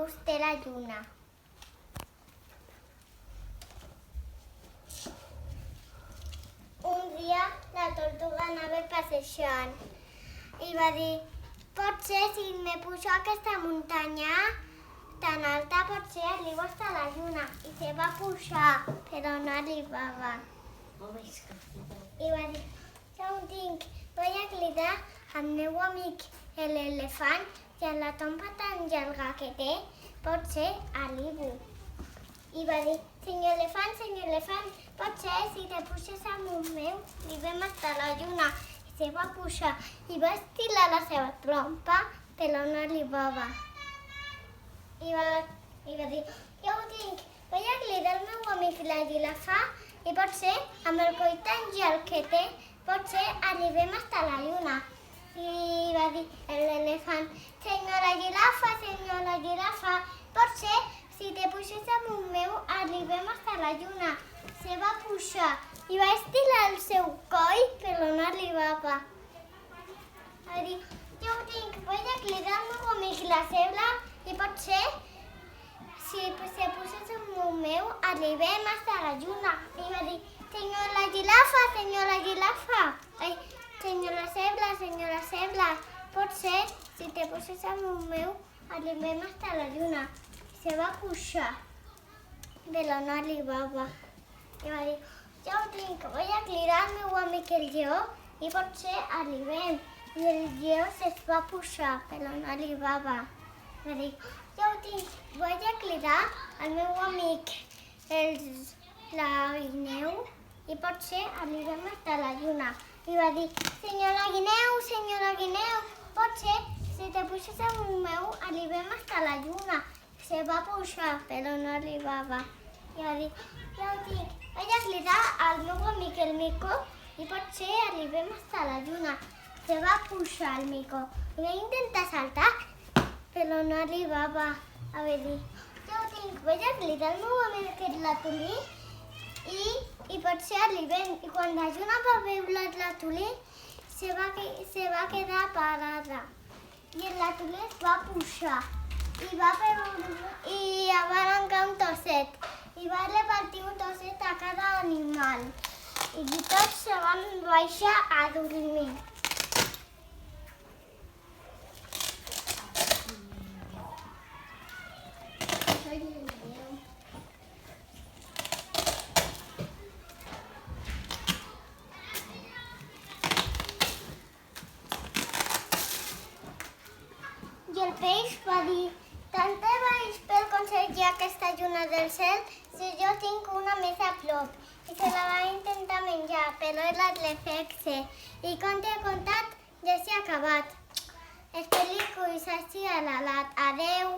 ous té la lluna? Un dia la tortuga anava passejant i va dir: potser si me pujo a aquesta muntanya tan alta potser arribo hasta la lluna. I se va pujar, però no arribava. I va dir: ja ho tinc, vull cridar al meu amic l'elefant i a la tomba tan llarga que té potser arribo. I va dir: senyor elefant, potser si te puges amunt meu arribem hasta la lluna. I se va pujar i va estirar la seva trompa, però no arribava. I va dir: ja ho tinc, vull cridar al meu amic la girafa i potser amb el coll tan llarg que té potser arribem hasta la lluna. I va dir l'elefant: senyora girafa, potser si te puges amunt meu arribem hasta la lluna. Se va pujar i va estirar el seu coll, però no arribava. Va dir: ja ho tinc, vull cridar al meu amic la cebra i potser si se puges amunt meu arribem hasta la lluna. I va dir: senyora girafa, senyora cebra, potser si te puges amunt meu arribem hasta la lluna. Se va pujar, però no arribava. I va dir: ja ho tinc, vull cridar al meu amic el lleó i potser arribem. I el lleó es va pujar, però no arribava. Va dir: ja ho tinc, vull cridar al meu amic la guineu i potser arribem hasta la lluna. I va dir: senyora guineu, potser si te puges amunt meu arribem hasta la lluna. Se va pujar, però no arribava. I va dir: ja ho tinc, vull cridar al meu amic el mico i potser arribem hasta la lluna. Se va pujar el mico i va intentar saltar, però no arribava. Va dir: ja ho tinc, vull cridar al meu amic el ratolí i potser arribem. I quan la lluna va veure el ratolí se va quedar parada. I el ratolí es va pujar i va arrencar un trosset i va repartir un trosset a cada animal i tots se van baixar a dormir. I el peix va dir: tant te vaig per aconseguir aquesta lluna del cel si jo tinc una més a prop. I se la va intentar menjar, però era l'efecte. I conte contat, ja s'ha acabat. Espero que us hagi agradat. Adeu!